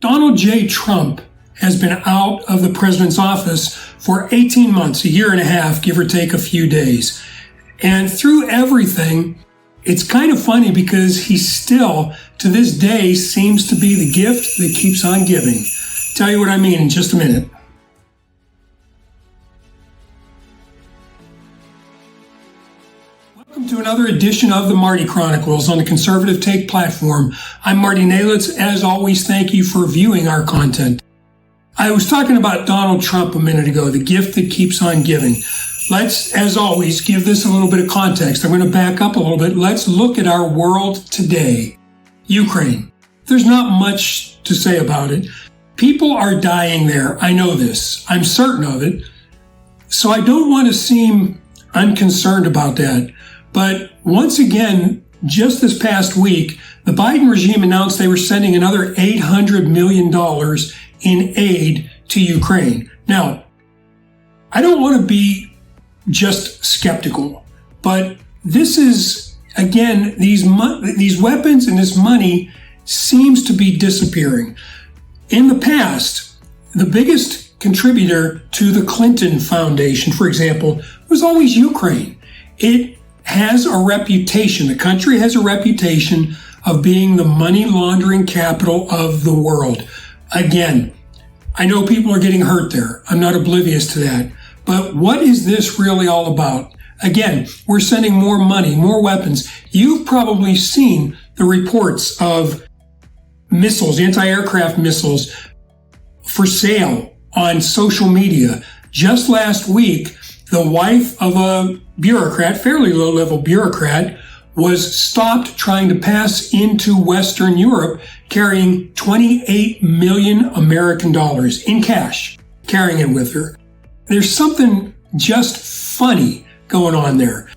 Donald J. Trump has been out of the president's office for 18 months, a year and a half, give or take a few days. And through everything, it's kind of funny because he still, to this day, seems to be the gift that keeps on giving. Tell you what I mean in just a minute. Welcome to another edition of the Marty Chronicles on the Conservative Take platform. I'm Marty Nalitz. As always, thank you for viewing our content. I was talking about Donald Trump a minute ago, the gift that keeps on giving. Let's, as always, give this a little bit of context. I'm going to back up a little bit. Let's look at our world today. Ukraine. There's not much to say about it. People are dying there. I know this. I'm certain of it. So I don't want to seem unconcerned about that. But once again, just this past week, the Biden regime announced they were sending another $800 million in aid to Ukraine. Now, I don't want to be just skeptical, but this is, again, these weapons and this money seems to be disappearing. In the past, the biggest contributor to the Clinton Foundation, for example, was always Ukraine. It has a reputation, the country has a reputation of being the money laundering capital of the world. Again, I know people are getting hurt there. I'm not oblivious to that. But what is this really all about? Again, we're sending more money, more weapons. You've probably seen the reports of missiles, anti-aircraft missiles for sale on social media. Just last week, the wife of a bureaucrat, fairly low-level bureaucrat, was stopped trying to pass into Western Europe carrying 28 million American dollars in cash, carrying it with her. There's something just funny going on there.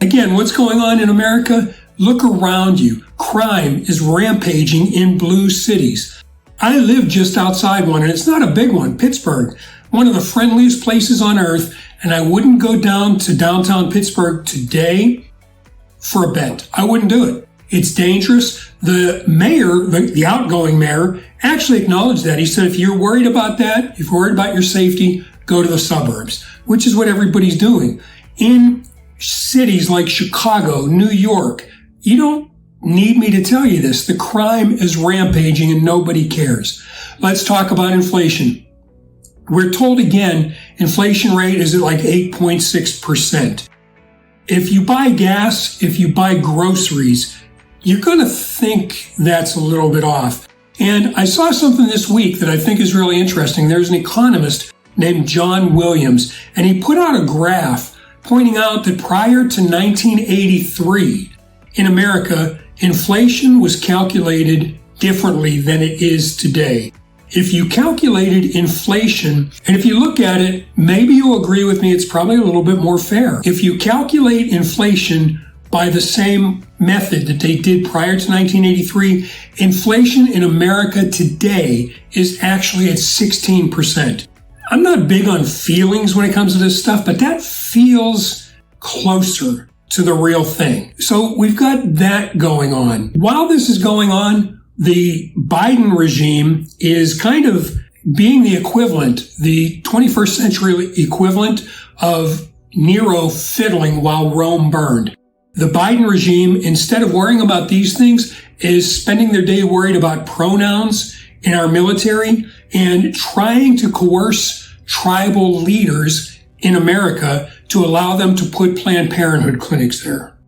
Again, what's going on in America? Look around you. Crime is rampaging in blue cities. I live just outside one, and it's not a big one, Pittsburgh, one of the friendliest places on earth, and I wouldn't go down to downtown Pittsburgh today for a bet. I wouldn't do it. It's dangerous. The mayor, the outgoing mayor, actually acknowledged that. He said, if you're worried about that, if you're worried about your safety, go to the suburbs, which is what everybody's doing. In cities like Chicago, New York, you don't need me to tell you this. The crime is rampaging and nobody cares. Let's talk about inflation. We're told again, inflation rate is at like 8.6%. If you buy gas, if you buy groceries, you're going to think that's a little bit off. And I saw something this week that I think is really interesting. There's an economist named John Williams, and he put out a graph pointing out that prior to 1983 in America, inflation was calculated differently than it is today. If you calculated inflation, and if you look at it, maybe you'll agree with me, it's probably a little bit more fair. If you calculate inflation by the same method that they did prior to 1983, inflation in America today is actually at 16%. I'm not big on feelings when it comes to this stuff, but that feels closer to the real thing. So we've got that going on. While this is going on, the Biden regime is kind of being the equivalent, the 21st century equivalent of Nero fiddling while Rome burned. The Biden regime, instead of worrying about these things, is spending their day worried about pronouns in our military and trying to coerce tribal leaders in America to allow them to put Planned Parenthood clinics there.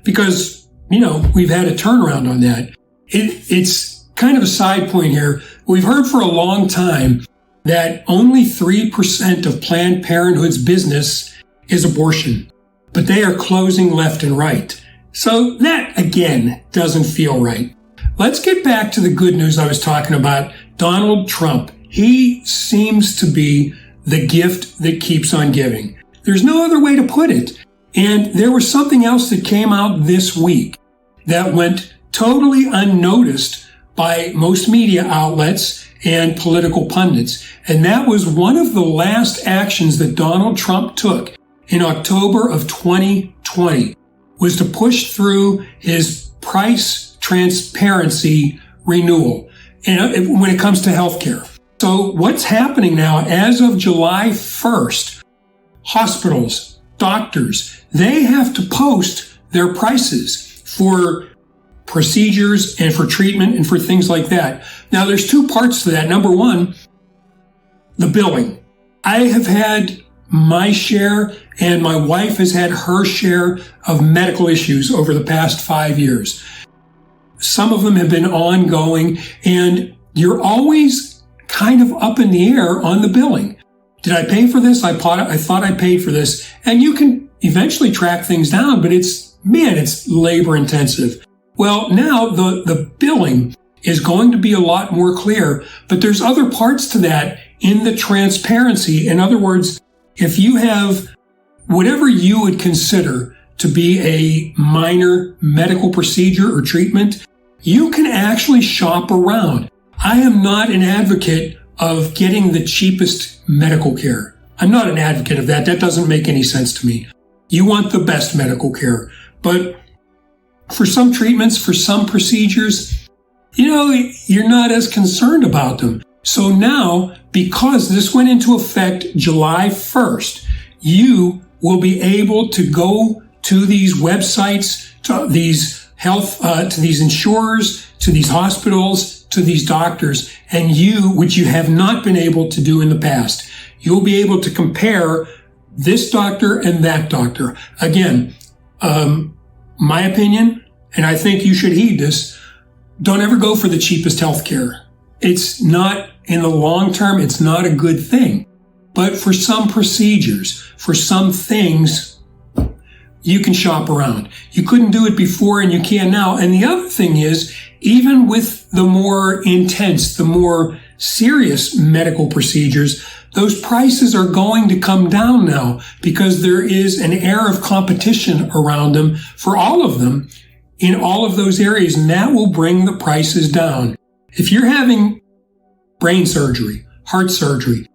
Because, we've had a turnaround on that. It's kind of a side point here. We've heard for a long time that only 3% of Planned Parenthood's business is abortion, but they are closing left and right. So that, again, doesn't feel right. Let's get back to the good news I was talking about. Donald Trump. He seems to be the gift that keeps on giving. There's no other way to put it. And there was something else that came out this week that went totally unnoticed by most media outlets and political pundits. And that was one of the last actions that Donald Trump took in October of 2020 was to push through his price transparency renewal. when it comes to healthcare. So what's happening now, as of July 1st, hospitals, doctors, they have to post their prices for procedures and for treatment and for things like that. Now, there's two parts to that. Number one, the billing. I have had my share, and my wife has had her share of medical issues over the past 5 years. Some of them have been ongoing, and you're always kind of up in the air on the billing. Did I pay for this? I thought I paid for this. And you can eventually track things down, but it's labor intensive. Well, now the billing is going to be a lot more clear, but there's other parts to that in the transparency. In other words, if you have whatever you would consider to be a minor medical procedure or treatment, you can actually shop around. I am not an advocate of getting the cheapest medical care. I'm not an advocate of that. That doesn't make any sense to me. You want the best medical care. But for some treatments, for some procedures, you're not as concerned about them. So now, because this went into effect July 1st, you will be able to go to these websites, to these to these insurers, to these hospitals, to these doctors, and which you have not been able to do in the past, you'll be able to compare this doctor and that doctor. Again, my opinion, and I think you should heed this, don't ever go for the cheapest healthcare. It's not, in the long term, it's not a good thing. But for some procedures, for some things, you can shop around. You couldn't do it before and you can now. And the other thing is, even with the more intense, the more serious medical procedures, those prices are going to come down now because there is an air of competition around them for all of them in all of those areas, and that will bring the prices down. If you're having brain surgery, heart surgery,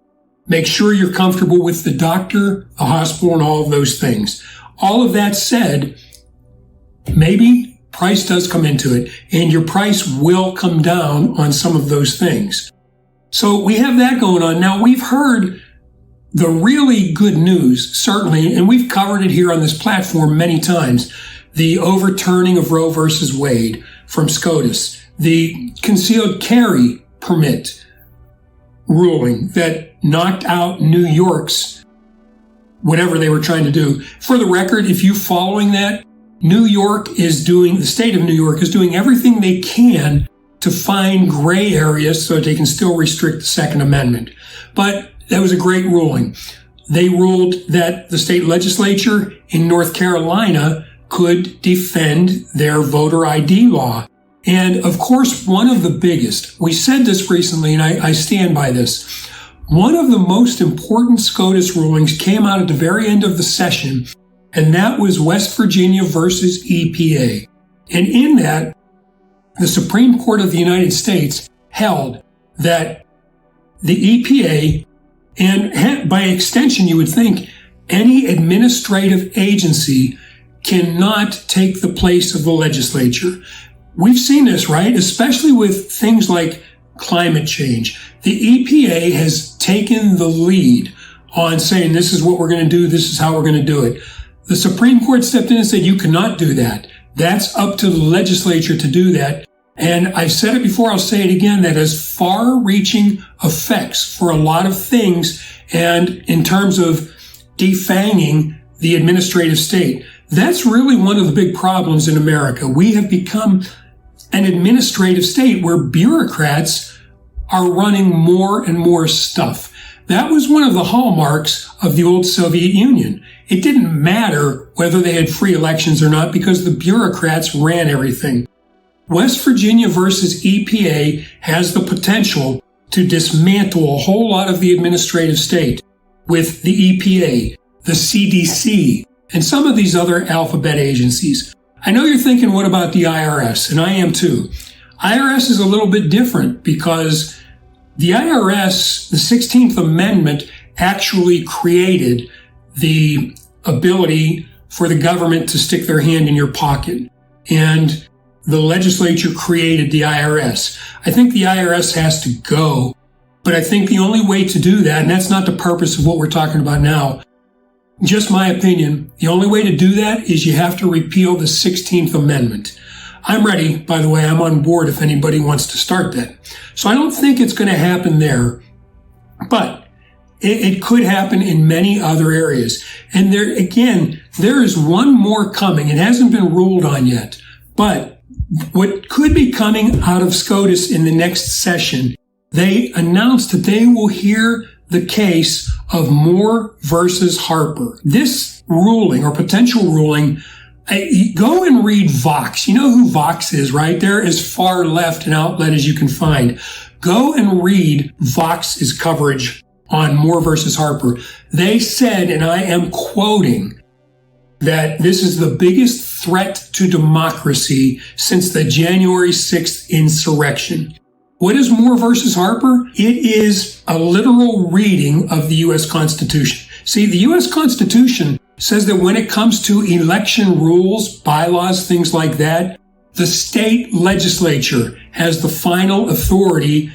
make sure you're comfortable with the doctor, the hospital, and all of those things. All of that said, maybe price does come into it, and your price will come down on some of those things. So we have that going on. Now, we've heard the really good news, certainly, and we've covered it here on this platform many times, the overturning of Roe versus Wade from SCOTUS, the concealed carry permit ruling that knocked out New York's whatever they were trying to do. For the record, if you're following that, the state of New York is doing everything they can to find gray areas so that they can still restrict the Second Amendment. But that was a great ruling. They ruled that the state legislature in North Carolina could defend their voter ID law. And of course, one of the biggest, we said this recently, and I stand by this, one of the most important SCOTUS rulings came out at the very end of the session, and that was West Virginia versus EPA. And in that, the Supreme Court of the United States held that the EPA, and by extension, you would think any administrative agency cannot take the place of the legislature. We've seen this, right? Especially with things like climate change. The EPA has taken the lead on saying, this is what we're going to do, this is how we're going to do it. The Supreme Court stepped in and said, you cannot do that. That's up to the legislature to do that. And I've said it before, I'll say it again, that has far-reaching effects for a lot of things, and in terms of defanging the administrative state. That's really one of the big problems in America. We have become an administrative state where bureaucrats are running more and more stuff. That was one of the hallmarks of the old Soviet Union. It didn't matter whether they had free elections or not because the bureaucrats ran everything. West Virginia versus EPA has the potential to dismantle a whole lot of the administrative state with the EPA, the CDC, and some of these other alphabet agencies. I know you're thinking, what about the IRS? And I am too. IRS is a little bit different because the IRS, the 16th Amendment, actually created the ability for the government to stick their hand in your pocket. And the legislature created the IRS. I think the IRS has to go, but I think the only way to do that, and that's not the purpose of what we're talking about now, just my opinion, the only way to do that is you have to repeal the 16th Amendment. I'm ready, by the way, I'm on board if anybody wants to start that. So I don't think it's going to happen there, but it could happen in many other areas. And there is one more coming. It hasn't been ruled on yet, but what could be coming out of SCOTUS in the next session, they announced that they will hear the case of Moore versus Harper. This ruling or potential ruling, go and read Vox. You know who Vox is, right? They're as far left an outlet as you can find. Go and read Vox's coverage on Moore versus Harper. They said, and I am quoting, that this is the biggest threat to democracy since the January 6th insurrection. What is Moore versus Harper? It is a literal reading of the U.S. Constitution. See, the U.S. Constitution says that when it comes to election rules, bylaws, things like that, the state legislature has the final authority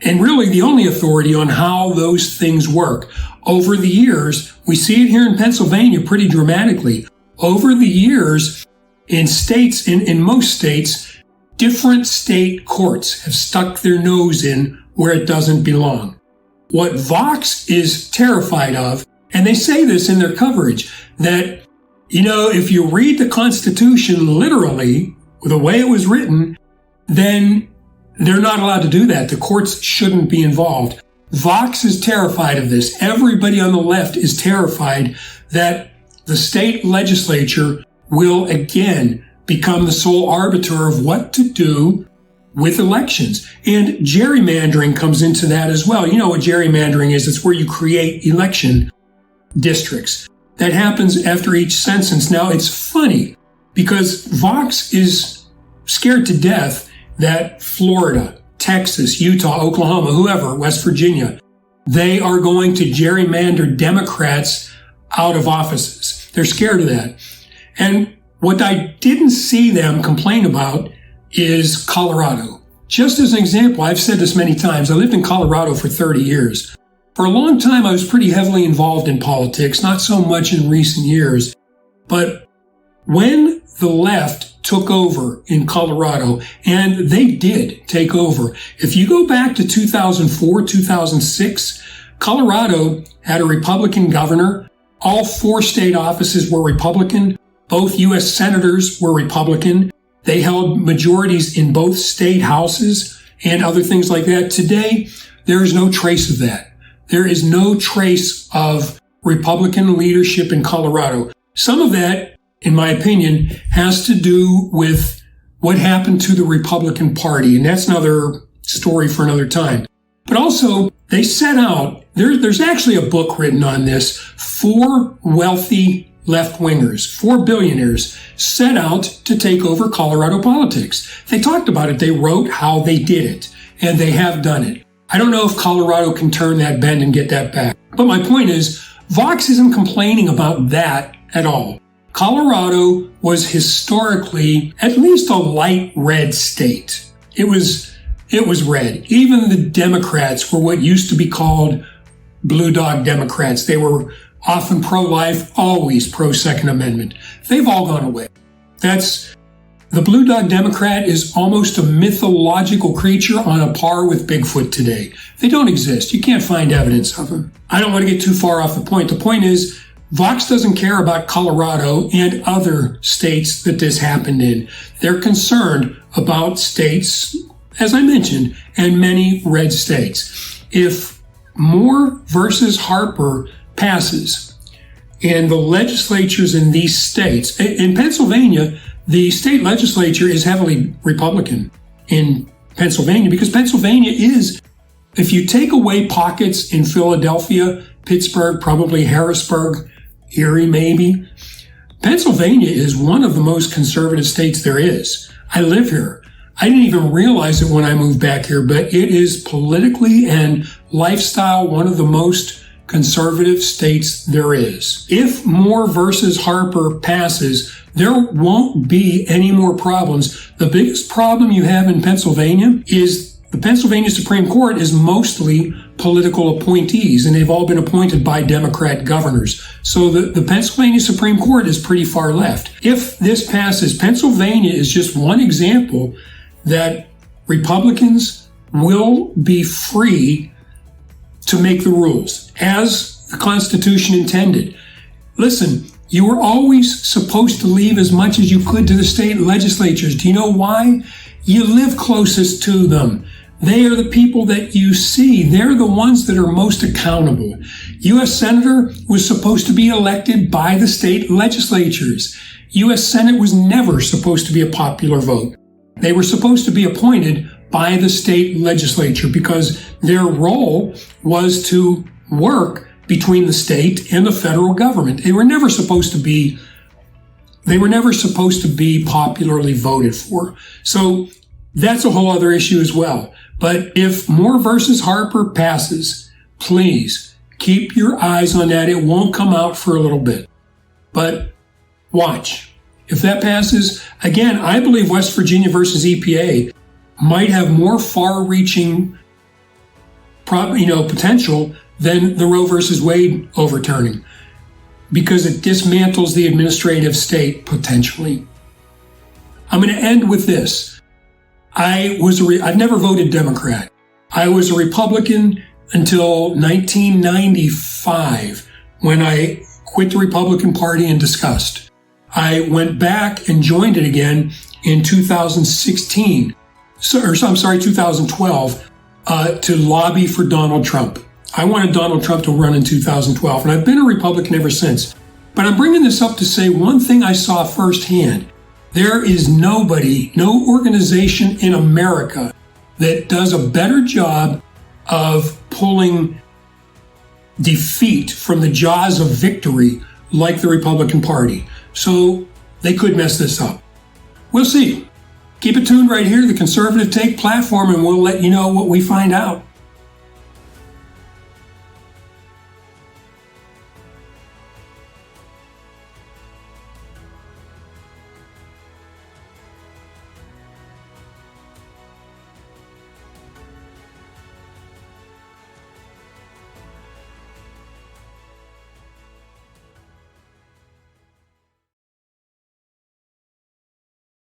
and really the only authority on how those things work. Over the years, we see it here in Pennsylvania pretty dramatically. Over the years, in states, in most states, different state courts have stuck their nose in where it doesn't belong. What Vox is terrified of, and they say this in their coverage, that, if you read the Constitution literally, the way it was written, then they're not allowed to do that. The courts shouldn't be involved. Vox is terrified of this. Everybody on the left is terrified that the state legislature will again become the sole arbiter of what to do with elections. And gerrymandering comes into that as well. You know what gerrymandering is? It's where you create election districts. That happens after each census. Now, it's funny because Vox is scared to death that Florida, Texas, Utah, Oklahoma, whoever, West Virginia, they are going to gerrymander Democrats out of offices. They're scared of that. And what I didn't see them complain about is Colorado. Just as an example, I've said this many times, I lived in Colorado for 30 years. For a long time, I was pretty heavily involved in politics, not so much in recent years. But when the left took over in Colorado, and they did take over. If you go back to 2004, 2006, Colorado had a Republican governor. All 4 state offices were Republican. Both U.S. senators were Republican. They held majorities in both state houses and other things like that. Today, there is no trace of that. There is no trace of Republican leadership in Colorado. Some of that, in my opinion, has to do with what happened to the Republican Party, and that's another story for another time. But also, they set out, there's actually a book written on this, 4 wealthy left-wingers, 4 billionaires, set out to take over Colorado politics. They talked about it, they wrote how they did it, and they have done it. I don't know if Colorado can turn that bend and get that back. But my point is, Vox isn't complaining about that at all. Colorado was historically at least a light red state. It was red. Even the Democrats were what used to be called blue dog Democrats. They were often pro-life, always pro-Second Amendment. They've all gone away. The blue dog Democrat is almost a mythological creature on a par with Bigfoot today. They don't exist. You can't find evidence of them. I don't want to get too far off the point. The point is, Vox doesn't care about Colorado and other states that this happened in. They're concerned about states, as I mentioned, and many red states. If Moore versus Harper passes and the legislatures in these states, in Pennsylvania, the state legislature is heavily Republican in Pennsylvania because Pennsylvania is, if you take away pockets in Philadelphia, Pittsburgh, probably Harrisburg, Erie maybe, Pennsylvania is one of the most conservative states there is. I live here. I didn't even realize it when I moved back here, but it is politically and lifestyle one of the most conservative states there is. If Moore versus Harper passes, there won't be any more problems. The biggest problem you have in Pennsylvania is the Pennsylvania Supreme Court is mostly political appointees, and they've all been appointed by Democrat governors. So the Pennsylvania Supreme Court is pretty far left. If this passes, Pennsylvania is just one example that Republicans will be free to make the rules as the Constitution intended. Listen, you were always supposed to leave as much as you could to the state legislatures. Do you know why? You live closest to them. They are the people that you see. They're the ones that are most accountable. U.S. Senator was supposed to be elected by the state legislatures. U.S. Senate was never supposed to be a popular vote. They were supposed to be appointed by the state legislature because their role was to work between the state and the federal government. They were never supposed to be popularly voted for. So that's a whole other issue as well. But if Moore versus Harper passes, please keep your eyes on that. It won't come out for a little bit. But watch. If that passes, again, I believe West Virginia versus EPA might have more far-reaching potential than the Roe versus Wade overturning because it dismantles the administrative state potentially. I'm going to end with this. I've never voted Democrat. I was a Republican until 1995 when I quit the Republican Party in disgust. I went back and joined it again in 2012, to lobby for Donald Trump. I wanted Donald Trump to run in 2012, and I've been a Republican ever since. But I'm bringing this up to say one thing I saw firsthand. There is no organization in America that does a better job of pulling defeat from the jaws of victory like the Republican Party. So they could mess this up. We'll see. Keep it tuned right here to the Conservative Take platform, and we'll let you know what we find out.